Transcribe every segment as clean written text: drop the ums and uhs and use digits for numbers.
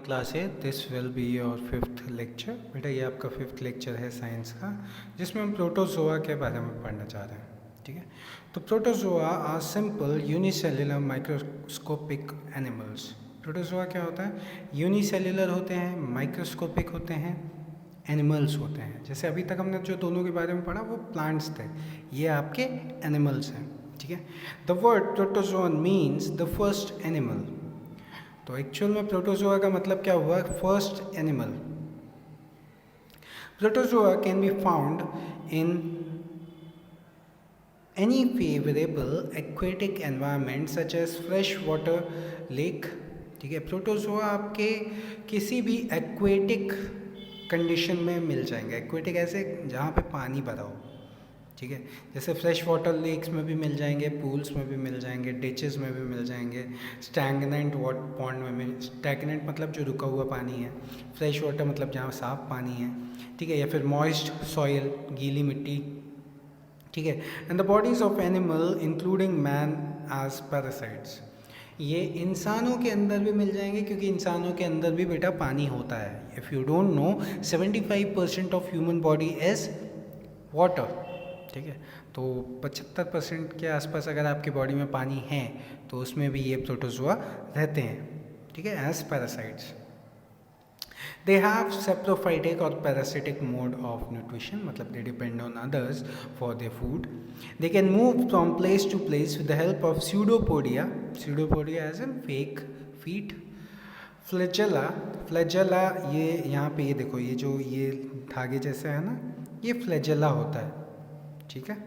Class है, this will be your 5th lecture. बेटा ये आपका 5th लेक्चर है साइंस का, जिसमें हम प्रोटोजोआ के बारे में पढ़ना चाह रहे हैं। ठीक है, तो protozoa are simple unicellular microscopic animals. Protozoa क्या होता है? यूनिसेल्युलर होते हैं, माइक्रोस्कोपिक होते हैं, एनिमल्स होते हैं। जैसे अभी तक हमने जो दोनों के बारे में पढ़ा वो प्लांट्स थे, ये आपके एनिमल्स हैं। ठीक है, the word protozoan means the first animal. तो एक्चुअल में प्रोटोजोआ का मतलब क्या हुआ? First animal. Protozoa can be found in any favourable aquatic environment such as fresh water lake. ठीक है, प्रोटोजोआ आपके किसी भी एक्वेटिक कंडीशन में मिल जाएंगे। एक्वेटिक ऐसे जहाँ पे पानी भरा हो। ठीक है, जैसे फ्रेश वाटर लेक्स में भी मिल जाएंगे, पूल्स में भी मिल जाएंगे, डिचेस में भी मिल जाएंगे, स्टैग्नेंट पॉन्ड में भी। स्टैग्नेंट मतलब जो रुका हुआ पानी है, फ्रेश वाटर मतलब जहाँ साफ पानी है। ठीक है, या फिर मॉइस्ट सॉइल, गीली मिट्टी। ठीक है, and the bodies of animal including man as parasites. ये इंसानों के अंदर भी मिल जाएंगे, क्योंकि इंसानों के अंदर भी बेटा पानी होता है। If you don't know, 75% of human body is water. ठीक है, तो 75% के आसपास अगर आपकी बॉडी में पानी है तो उसमें भी ये प्रोटोजोआ रहते हैं। ठीक है, as parasites. They have saprophytic और पैरासिटिक मोड ऑफ न्यूट्रिशन, मतलब they depend on others for their food. They can move from place to place with the help of pseudopodia. Pseudopodia as an fake feet. Flagella, flagella ये यहाँ पे ये देखो, ये जो ये धागे जैसे है ना, ये फ्लैजेला होता है। ठीक है,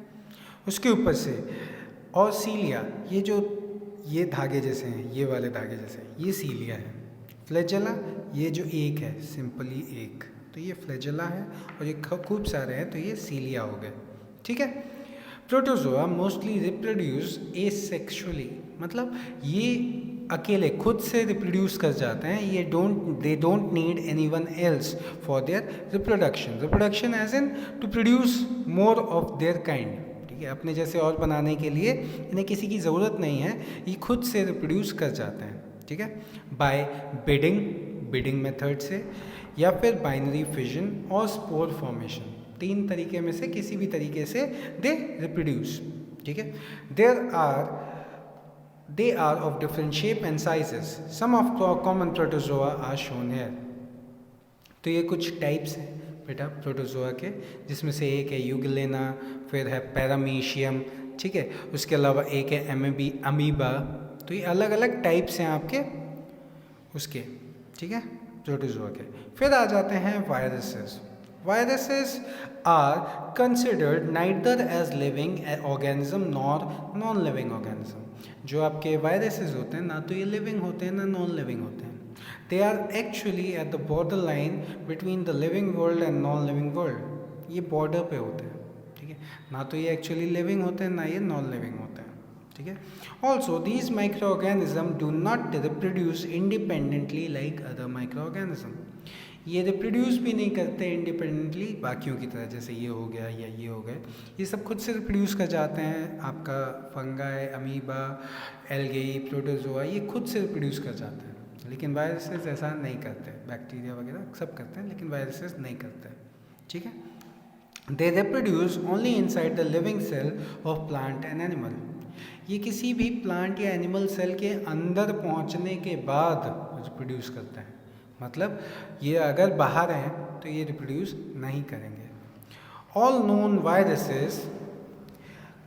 उसके ऊपर से और सीलिया, ये जो ये धागे जैसे हैं, ये वाले धागे जैसे, ये सीलिया है। फ्लैजेला ये जो एक है, सिंपली एक, तो ये फ्लैजेला है, और ये खूब सारे हैं तो ये सीलिया हो गए। ठीक है, प्रोटोजोआ मोस्टली रिप्रोड्यूस एसेक्सुअली, मतलब ये अकेले खुद से रिप्रोड्यूस कर जाते हैं। ये they don't need anyone else for their reproduction. Reproduction as in to produce more of their kind. ठीक है, अपने जैसे और बनाने के लिए इन्हें किसी की ज़रूरत नहीं है, ये खुद से रिप्रोड्यूस कर जाते हैं। ठीक है, बाय बिडिंग मेथड से, या फिर बाइनरी फिजन और स्पोर फॉर्मेशन। 3 तरीके में से किसी भी तरीके से दे रिप्रोड्यूस। ठीक है, they are of different shape and sizes. Some of common protozoa are shown here. तो ये कुछ टाइप्स हैं बेटा प्रोटोजोआ के, जिसमें से एक है यूगलेना, फिर है पैरामीशियम। ठीक है, उसके अलावा एक है अमीबा। तो ये अलग अलग टाइप्स हैं आपके उसके। ठीक है, प्रोटोजोआ के। फिर आ जाते हैं viruses. Viruses are considered neither as living organism nor non living organism. जो आपके वायरसेस होते हैं ना तो ये लिविंग होते हैं ना नॉन लिविंग होते हैं। They are actually at the border line between the living world and non living world. ये बॉर्डर पे होते हैं। ठीक है, ना तो ये एक्चुअली लिविंग होते हैं ना ये नॉन लिविंग होते हैं। ठीक है, also these micro organism do not reproduce independently like other micro organism. ये रिप्रोड्यूस भी नहीं करते इंडिपेंडेंटली बाकियों की तरह, जैसे ये हो गया या ये हो गए। ये सब खुद से रिप्रोड्यूस कर जाते हैं। आपका फंगाई, अमीबा, एल्गे, प्रोटोजोआ, ये खुद से रिप्रोड्यूस कर जाते हैं। लेकिन वायरसेस ऐसा नहीं करते। बैक्टीरिया वगैरह सब करते हैं, लेकिन वायरसेस नहीं करते। ठीक है, they reproduce only inside the living cell of plant and animal. ये किसी भी प्लांट या एनिमल सेल के अंदर पहुंचने के बाद रिप्रोड्यूस करते हैं। मतलब ये अगर बाहर हैं तो ये रिप्रोड्यूस नहीं करेंगे। All known viruses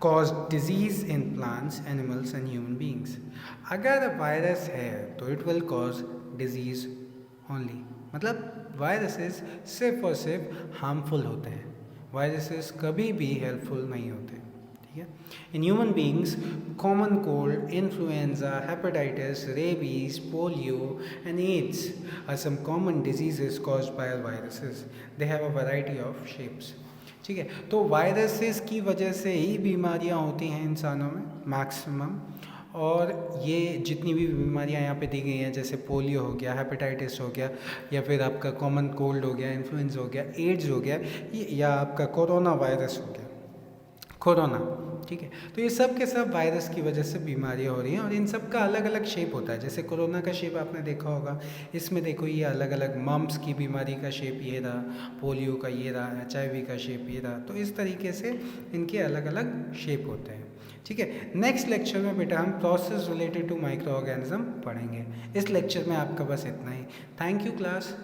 cause disease in plants, animals and human beings. अगर वायरस है तो it will cause disease only, मतलब वायरसेस सिर्फ और सिर्फ हार्मफुल होते हैं। वायरसेस कभी भी हेल्पफुल नहीं होते। In human beings, common cold, influenza, hepatitis, rabies, polio, and AIDS are some common diseases caused by viruses. They have a variety of shapes. ठीक है, तो वायरसेस की वजह से ही बीमारियां होती हैं इंसानों में मैक्सिमम। और ये जितनी भी बीमारियां यहाँ पे दी गई हैं, जैसे पोलियो हो गया, हेपेटाइटिस हो गया, या फिर आपका कॉमन कोल्ड हो गया, इन्फ्लुएंजा हो गया, एड्स हो गया, या आपका कोरोना वायरस हो गया। कोरोना ठीक है। तो ये सब के सब वायरस की वजह से बीमारियाँ हो रही हैं और इन सब का अलग अलग शेप होता है। जैसे कोरोना का शेप आपने देखा होगा, इसमें देखो ये अलग अलग मम्प्स की बीमारी का शेप ये रहा, पोलियो का ये रहा, HIV का शेप ये रहा। तो इस तरीके से इनके अलग अलग शेप होते हैं, ठीक है। नेक्स्ट लेक्चर में बेटा हम process related to micro organism पढ़ेंगे। इस लेक्चर में आपका बस इतना ही। Thank you class.